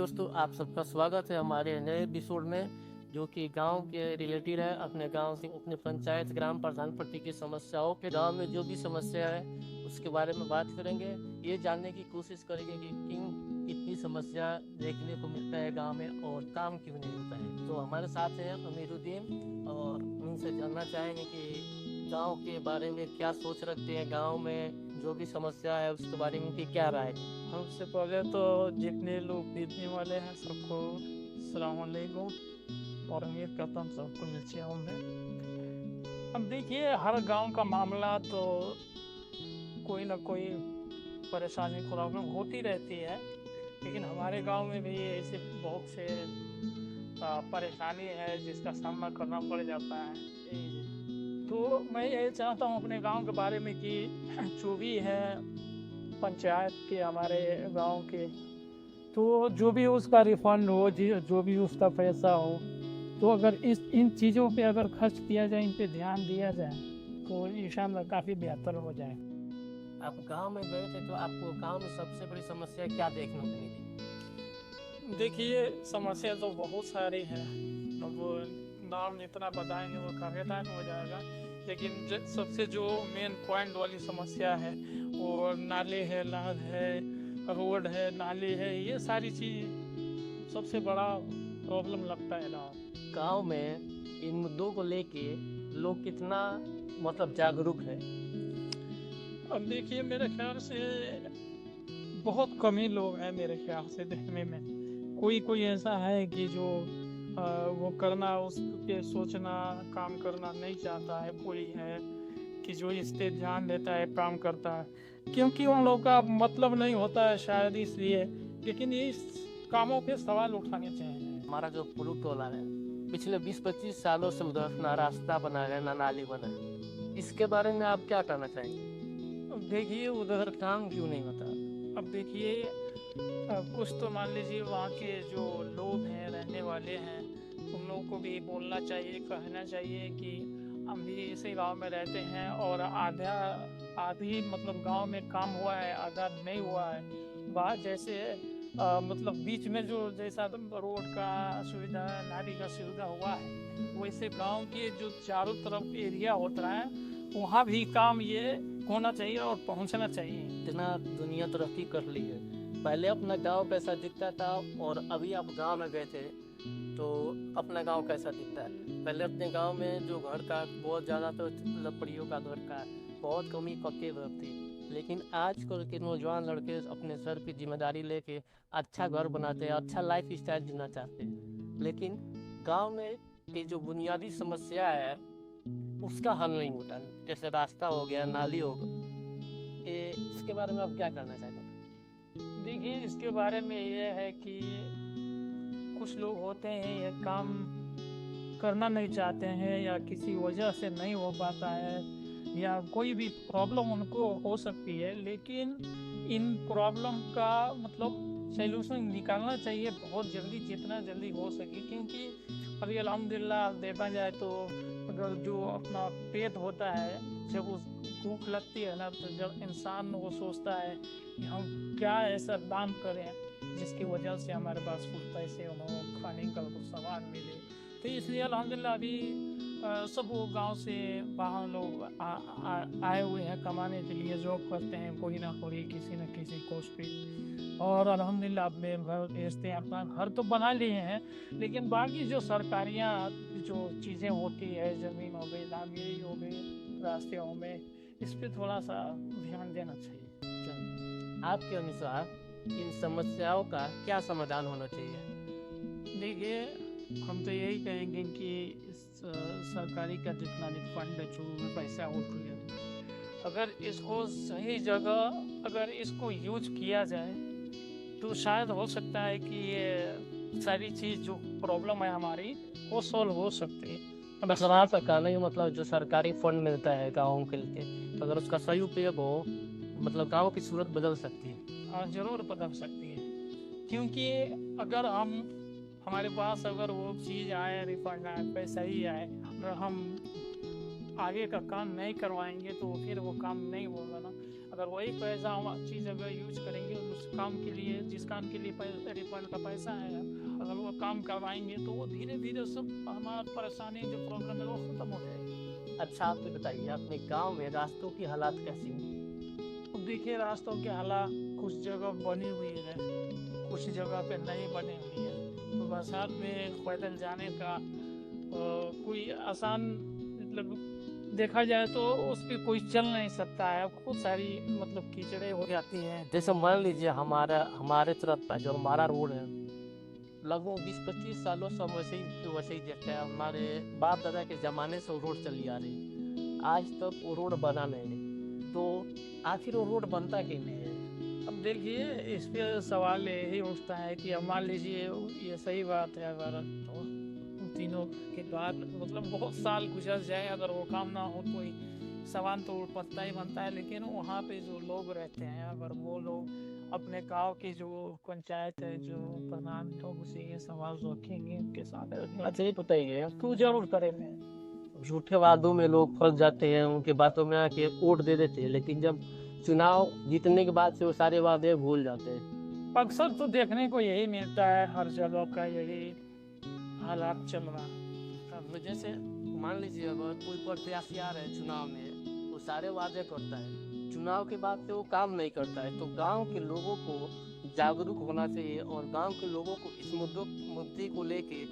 दोस्तों, आप सबका स्वागत है हमारे नए एपिसोड में, जो कि गांव के रिलेटेड है। अपने गांव से अपने पंचायत ग्राम प्रधान प्रति की समस्याओं के गांव में जो भी समस्या है उसके बारे में बात करेंगे। ये जानने की कोशिश करेंगे कि किन इतनी समस्या देखने को मिलता है गांव में और काम क्यों नहीं होता है। तो हमारे साथ है अमीरुद्दीन और उनसे जानना चाहेंगे कि गांव के बारे में क्या सोच रखते हैं, गांव में जो भी समस्या है उसके बारे में उनकी क्या राय है। सबसे पहले तो जितने लोग देखने वाले हैं सबको अस्सलाम वालेकुम और उम्मीद करता हूँ सबको अच्छे होंगे। अब देखिए, हर गांव का मामला तो कोई ना कोई परेशानी प्रॉब्लम होती रहती है, लेकिन हमारे गांव में भी ऐसे बहुत से परेशानी है जिसका सामना करना पड़ जाता है। तो मैं यही चाहता हूँ अपने गांव के बारे में कि जो भी है पंचायत के हमारे गांव के, तो जो भी उसका रिफंड हो, जो भी उसका पैसा हो, तो अगर इन चीज़ों पे अगर खर्च किया जाए, इन पे ध्यान दिया जाए तो इंशाल्लाह काफ़ी बेहतर हो जाए। आप गांव में गए थे तो आपको गांव में सबसे बड़ी समस्या क्या देखने को मिली? देखिए, समस्या तो बहुत सारी है। अब नाम इतना बताएंगे वो काफ़ी टाइम हो जाएगा, लेकिन सबसे जो मेन पॉइंट वाली समस्या है वो नाले है, नाद है, रोड है, नाली है, ये सारी चीज़ सबसे बड़ा प्रॉब्लम लगता है ना। गांव में इन मुद्दों को लेके लोग कितना जागरूक है? अब देखिए, मेरे ख्याल से बहुत कम ही लोग हैं मेरे ख्याल से देखने में। कोई ऐसा है कि जो वो करना, उस पे सोचना, काम करना नहीं चाहता है। कोई है कि जो इस पे ध्यान देता है, काम करता है, क्योंकि उन लोगों का मतलब नहीं होता है शायद इसलिए। लेकिन इस कामों पे सवाल उठाने चाहिए। हमारा जो पुरु टोला है पिछले 20-25 सालों से उधर ना रास्ता बना है ना नाली बना है, इसके बारे में आप क्या कहना चाहेंगे? अब देखिए, उधर काम क्यों नहीं होता। अब देखिए, कुछ तो मान लीजिए वहाँ के जो लोग हैं, रहने वाले हैं, उन लोगों को भी बोलना चाहिए, कहना चाहिए कि हम भी इसी गांव में रहते हैं और आधी गांव में काम हुआ है, आधा नहीं हुआ है। बात जैसे बीच में जो जैसा रोड का सुविधा, नाली का सुविधा हुआ है, वैसे गांव के जो चारों तरफ एरिया होता है वहाँ भी काम ये होना चाहिए और पहुँचना चाहिए। इतना दुनिया तरक्की कर ली है, पहले अपना गांव कैसा दिखता था और अभी आप गांव में गए थे तो अपना गांव कैसा दिखता है। पहले अपने गांव में जो घर का बहुत ज़्यादा तो लकड़ियों का घर का बहुत कम ही पक्के घर थे, लेकिन आजकल के नौजवान लड़के अपने सर की जिम्मेदारी लेके अच्छा घर बनाते हैं, अच्छा लाइफ स्टाइल जीना चाहते हैं। लेकिन गांव में की जो बुनियादी समस्या है उसका हल नहीं होता, जैसे रास्ता हो गया, नाली हो गया। इसके बारे में आप क्या करना चाहते हैं? देखिए, इसके बारे में ये है कि कुछ लोग होते हैं ये काम करना नहीं चाहते हैं, या किसी वजह से नहीं हो पाता है, या कोई भी प्रॉब्लम उनको हो सकती है। लेकिन इन प्रॉब्लम का सल्यूशन निकालना चाहिए बहुत जल्दी, जितना जल्दी हो सके। क्योंकि अभी अल्हम्दुलिल्लाह देखा जाए तो अगर जो अपना पेट होता है, जब उस भूख लगती है ना, तो जब इंसान वो सोचता है कि हम क्या ऐसा दान करें जिसकी वजह से हमारे पास कुछ पैसे हो, खाने का कुछ सामान मिले। तो इसलिए अल्हम्दुलिल्लाह अभी सब वो गांव से बाहर लोग आए हुए हैं कमाने के लिए, जॉब करते हैं कोई ना कोई, किसी न किसी कोर्स पे। और अल्हम्दुलिल्लाह अपने घर भेजते हैं, अपना घर तो बना लिए हैं, लेकिन बाकी जो सरकारियाँ जो चीज़ें होती है, ज़मीन हो गई, नाली हो गई, रास्ते हो गए, इस पर थोड़ा सा ध्यान देना चाहिए। आपके अनुसार इन समस्याओं का क्या समाधान होना चाहिए? देखिए, हम तो यही कहेंगे कि इस सरकारी का जितना भी फंड है, जो भी पैसा होती है, अगर इसको सही जगह अगर इसको यूज किया जाए तो शायद हो सकता है कि ये सारी चीज़ जो प्रॉब्लम है हमारी वो सॉल्व हो सकती है। बस रात का नहीं, जो सरकारी फंड मिलता है गाँव के लिए, तो अगर उसका सही उपयोग हो, गाँव की सूरत बदल सकती है। हाँ, ज़रूर बदल सकती है। क्योंकि अगर हमारे पास अगर वो चीज़ आए, रिफंड आए, पैसा ही आए, अगर हम आगे का काम नहीं करवाएंगे तो फिर वो काम नहीं होगा ना। अगर वही पैसा हम अच्छी जगह यूज करेंगे उस काम के लिए, जिस काम के लिए रिफंड का पैसा है, अगर वो काम करवाएंगे तो वो धीरे धीरे सब हमारी परेशानी जो प्रॉब्लम है वो ख़त्म हो जाएगी। अच्छा आप बताइए अपने गांव में रास्तों की हालात कैसी हैं? अब देखिए रास्तों के हालात कुछ जगह बनी हुई है, कुछ जगह पे नहीं बनी हुई है, तो बरसात में पैदल जाने का कोई आसान मतलब देखा जाए तो उस पे कोई चल नहीं सकता है, खूब सारी मतलब कीचड़े हो जाती हैं। जैसे मान लीजिए हमारे तरफ का जो हमारा रोड है लगभग 20-25 सालों से हम वैसे ही देखते हैं। हमारे बाप दादा के ज़माने से वो रोड चली आ रही, आज तक वो रोड बना नहीं है। तो आखिर वो रोड बनता क्यों नहीं है? अब देखिए इस पे सवाल यही उठता है कि अब मान लीजिए ये सही बात है, अगर तो तीनों के बाद मतलब बहुत साल गुजर जाए अगर वो काम ना हो तो सवाल तो बनता ही बनता है। लेकिन वहाँ पे जो लोग रहते हैं अगर वो लोग अपने गांव के जो पंचायत है जो प्रधान लोग उसे ये सवाल रखेंगे उनके साथ अच्छा ये बताइए, तो जरूर करेंगे। झूठे वादों में लोग फंस जाते हैं, उनके बातों में आके वोट दे देते हैं, लेकिन जब चुनाव जीतने के बाद से वो सारे वादे भूल जाते हैं। अक्सर तो देखने को यही मिलता है, हर जगह का यही हालात चल रहा है। अब जैसे मान लीजिए अगर कोई प्रत्याशी आ रहा है चुनाव में, वो सारे वादे करता है, चुनाव के बाद से वो काम नहीं करता है। तो गांव के लोगों को जागरूक होना चाहिए और गांव के लोगों को इस मुद्दे को लेके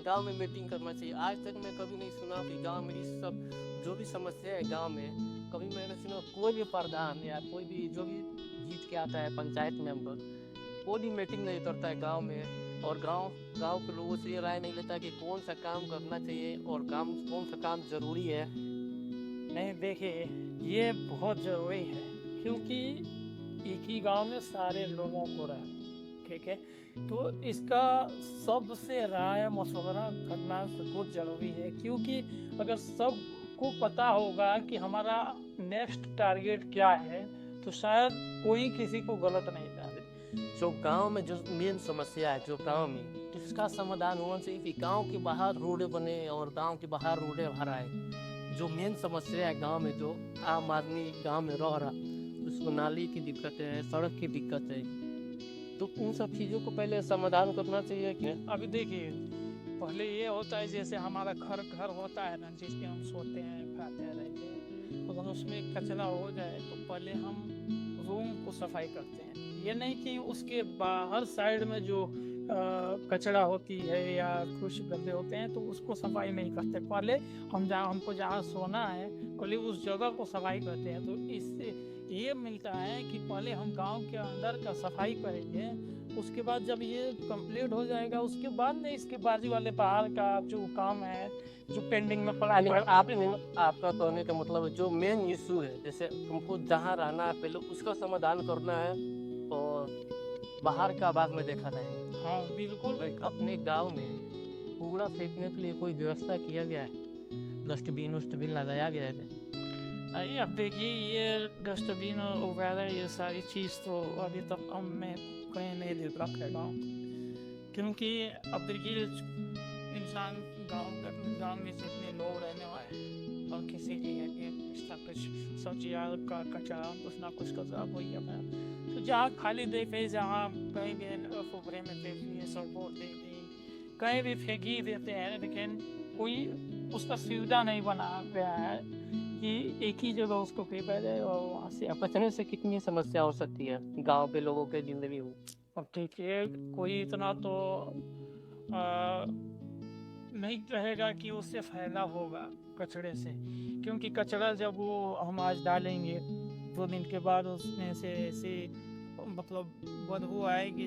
गांव में मीटिंग करना चाहिए। आज तक मैं कभी नहीं सुना कि गांव में इस सब जो भी समस्या है गांव में, कभी मैंने सुना कोई भी प्रधान या कोई भी जो भी जीत के आता है पंचायत मेंबर, कोई भी मीटिंग नहीं करता है गांव में और गांव के लोगों से ये राय नहीं लेता कि कौन सा काम करना चाहिए और कौन सा काम ज़रूरी है। नहीं देखिए ये बहुत ज़रूरी है क्योंकि एक ही गांव में सारे लोगों को रहे, ठीक है, तो इसका सबसे राय मशवरा करना बहुत ज़रूरी है। क्योंकि अगर सबको पता होगा कि हमारा नेक्स्ट टारगेट क्या है तो शायद कोई किसी को गलत नहीं डाले। जो गांव में जो मेन समस्या है जो गांव में, तो इसका समाधान होना चाहिए कि गांव के बाहर रोडें बने और गांव के बाहर रोडें भराए। जो मेन समस्या है गांव में, जो आम आदमी गांव में रह रहा, उसको नाली की दिक्कत है, सड़क की दिक्कत है, तो उन सब चीज़ों को पहले समाधान करना चाहिए। कि अभी देखिए पहले ये होता है जैसे हमारा घर होता है ना, जिसमें हम सोते हैं खाते रहते हैं, अगर उसमें कचरा हो जाए तो पहले हम रूम को सफाई करते हैं। ये नहीं कि उसके बाहर साइड में जो कचरा होती है या कुछ गंदे होते हैं तो उसको सफाई नहीं करते। पहले हमको जहाँ सोना है पहले उस जगह को सफाई करते हैं। तो इससे ये मिलता है कि पहले हम गांव के अंदर का सफाई करेंगे, उसके बाद जब ये कंप्लीट हो जाएगा उसके बाद में इसके बाजू वाले पहाड़ का जो काम है जो पेंडिंग में पड़ा है। आपका कहने का मतलब जो मेन इशू है, जैसे हमको जहाँ रहना है पहले उसका समाधान करना है और बाहर का बाद में देखा जाएगा। हाँ बिल्कुल। अपने गांव में कूड़ा फेंकने के लिए कोई व्यवस्था किया गया है? डस्टबिन लगाया गया है? आइए अब देखिए ये डस्टबिन वगैरह ये सारी चीज़ तो अभी तक मैं कहीं नहीं देख रखेगा, क्योंकि अब देखिए इंसान गांव में जितने लोग रहने वाले और किसी की कुछ सब्जियाँ का कचरा कुछ ना कुछ कचरा हो गया, तो जहाँ खाली देखे जहाँ कहीं भी फुबरे में देखिए सड़कों देखिए कहीं भी फेंकी देते हैं, लेकिन कोई उसका सुविधा नहीं बना गया है कि एक ही जगह उसको फेंका जाए और वहाँ से बचने से कितनी समस्या हो सकती है गांव के लोगों के जिंदगी में? अब ठीक है कोई इतना तो नहीं रहेगा कि उससे फायदा होगा कचरे से, क्योंकि कचरा जब वो हम आज डालेंगे 2 दिन के बाद उसमें से ऐसी मतलब बदबू आएगी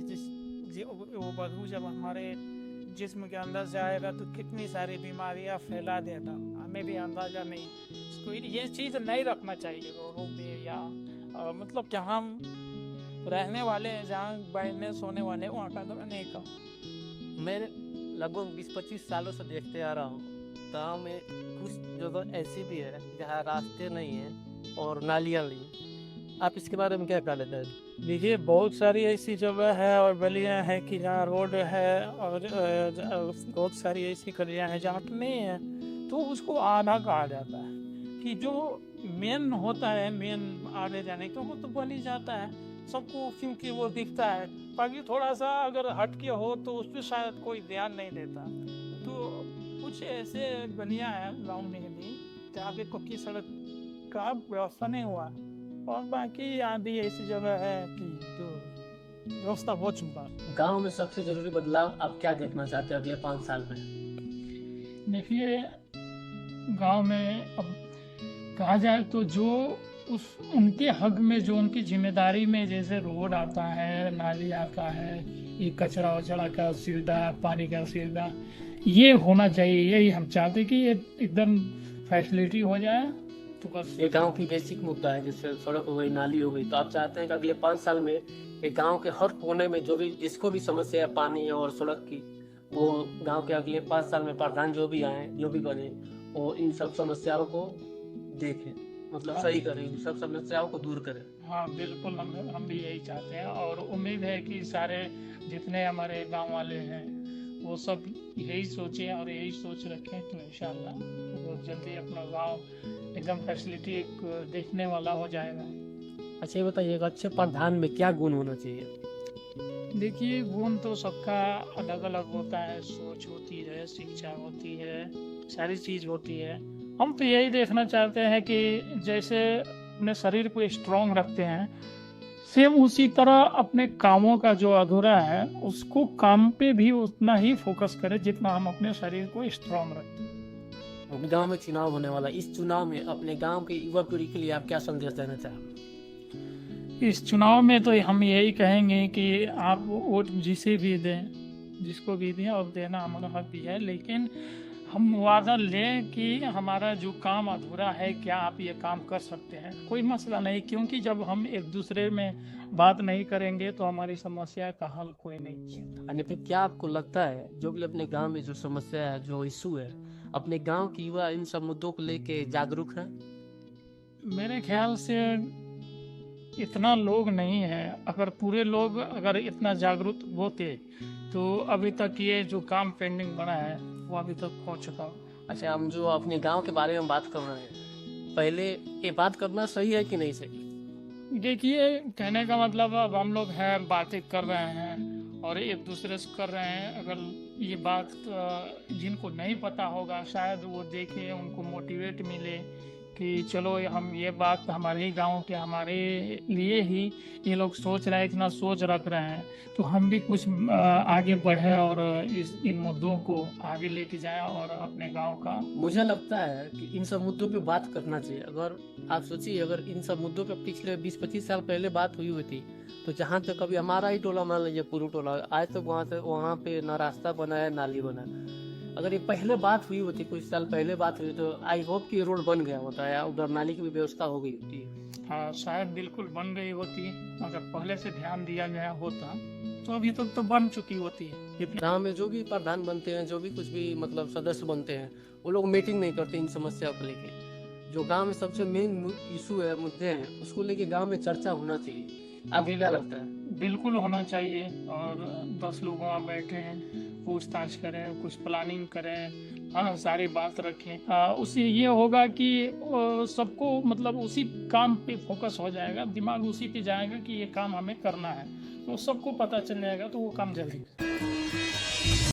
वो बदबू जब हमारे जिस्म के अंदर जाएगा तो कितनी सारी बीमारियां फैला देगा, हमें भी अंदाजा नहीं। तो ये चीज़ नहीं रखना चाहिए रोडों पे या मतलब जहाँ हम रहने वाले हैं जहाँ बैठने सोने वाले वहाँ का तो नहीं कहूँ। मैं लगभग 20-25 सालों से देखते आ रहा हूँ गाँव में कुछ जगह ऐसी भी है जहाँ रास्ते नहीं है और नालियाँ नहीं। आप इसके बारे में क्या कहना चाहते हैं? देखिए बहुत सारी ऐसी जगह है और गलियाँ हैं कि जहाँ रोड है और बहुत सारी ऐसी गलियाँ हैं जहाँ पे नहीं है, तो उसको आधा कहा जाता है कि जो मेन होता है, मेन आने जाने का वो तो बन ही जाता है सबको, क्योंकि वो दिखता है। बाकी थोड़ा सा अगर हटके हो तो उस पर शायद कोई ध्यान नहीं देता। तो कुछ ऐसे गलियां हैं गाँव में भी जहाँ पे पक्की सड़क का व्यवस्था नहीं हुआ, और बाकी यहाँ भी ऐसी जगह है कि जो व्यवस्था हो चुका। गांव में सबसे जरूरी बदलाव आप क्या देखना चाहते हैं अगले 5 साल में? देखिए, गांव में अब कहा जाए तो जो उस उनके हक में, जो उनकी जिम्मेदारी में, जैसे रोड आता है, नाली आता है, ये कचरा वचड़ा का सुविधा, पानी का सुविधा, ये होना चाहिए। यही हम चाहते कि ये एकदम फैसिलिटी हो जाए तो बस। ये गांव की बेसिक मुद्दा है, जैसे सड़क हो गई, नाली हो गई। तो आप चाहते हैं कि अगले 5 साल में ये गांव के हर कोने में जो भी जिसको भी समस्या है पानी और सड़क की, वो गांव के अगले 5 साल में प्रधान जो भी आए, जो भी बने, वो इन सब समस्याओं को देखें, मतलब सही करें, इन सब समस्याओं को दूर करें। हाँ बिल्कुल, हम भी यही चाहते हैं, और उम्मीद है कि सारे जितने हमारे गांव वाले हैं वो सब यही सोचें और यही सोच रखें, तो इंशाल्लाह वो जल्दी अपना गांव एकदम फैसिलिटी देखने वाला हो जाएगा। अच्छा, ये बताइए, एक अच्छे प्रधान में क्या गुण होना चाहिए? देखिए, गुण तो सबका अलग अलग होता है, सोच होती है, शिक्षा होती है, सारी चीज़ होती है। हम तो यही देखना चाहते हैं कि जैसे अपने शरीर को स्ट्रांग रखते हैं, सेम उसी तरह अपने कामों का जो अधूरा है उसको काम पे भी उतना ही फोकस करें जितना हम अपने शरीर को स्ट्रांग रखते हैं। गांव में चुनाव होने वाला, इस चुनाव में अपने गांव के युवा पीढ़ी के लिए आप क्या संदेश देना चाहेंगे? इस चुनाव में तो हम यही कहेंगे कि आप वोट जिसे भी दें, जिसको भी दें, और देना हमारा हक भी है, लेकिन हम वादा लें कि हमारा जो काम अधूरा है, क्या आप ये काम कर सकते हैं। कोई मसला नहीं, क्योंकि जब हम एक दूसरे में बात नहीं करेंगे तो हमारी समस्या का हल कोई नहीं है। और फिर क्या आपको लगता है जो भी अपने गांव में जो समस्या है, जो इशू है, अपने गांव के युवा इन सब मुद्दों को लेके जागरूक है? मेरे ख्याल से इतना लोग नहीं है। अगर पूरे लोग अगर इतना जागरूक होते तो अभी तक ये जो काम पेंडिंग बना है वो अभी तक हो चुका। अच्छा, हम जो अपने गांव के बारे में बात कर रहे हैं, पहले ये बात करना सही है कि नहीं सही? देखिए, कहने का मतलब, अब हम लोग हैं, बातें कर रहे हैं और एक दूसरे से कर रहे हैं। अगर ये बात जिनको नहीं पता होगा, शायद वो देखें, उनको मोटिवेट मिले कि चलो हम ये बात हमारे ही गांव के, हमारे लिए ही ये लोग सोच रहे हैं, इतना सोच रख रहे हैं, तो हम भी कुछ आगे बढ़े और इन मुद्दों को आगे लेके जाएं और अपने गांव का। मुझे लगता है कि इन सब मुद्दों पे बात करना चाहिए। अगर आप सोचिए, अगर इन सब मुद्दों पे पिछले 20-25 साल पहले बात हुई थी, तो जहाँ तक कभी हमारा ही टोला, मान लीजिए पूरा टोला, आज तक वहाँ पे ना रास्ता बना है, नाली बना है। अगर ये पहले बात हुई होती, कुछ साल पहले बात हुई, तो आई होप कि रोड बन गया होता है, उधर नाली की भी व्यवस्था हो गई होती है। हाँ, शायद बिल्कुल बन गई होती। अगर पहले से ध्यान दिया गया होता तो अभी तक तो बन चुकी होती है। गाँव में जो भी प्रधान बनते हैं, जो भी कुछ भी मतलब सदस्य बनते हैं, वो लोग मीटिंग नहीं करते इन समस्याओं को लेके। जो गांव में सबसे मेन इशू है, मुद्दे हैं, उसको लेके गांव में चर्चा होना चाहिए। आपको क्या लगता है? बिल्कुल होना चाहिए, और 10 लोग वहाँ बैठे हैं, पूछताछ करें, कुछ प्लानिंग करें, हाँ, सारी बात रखें। उससे ये होगा कि सबको मतलब उसी काम पे फोकस हो जाएगा, दिमाग उसी पे जाएगा कि ये काम हमें करना है, तो सबको पता चल जाएगा, तो वो काम जल्दी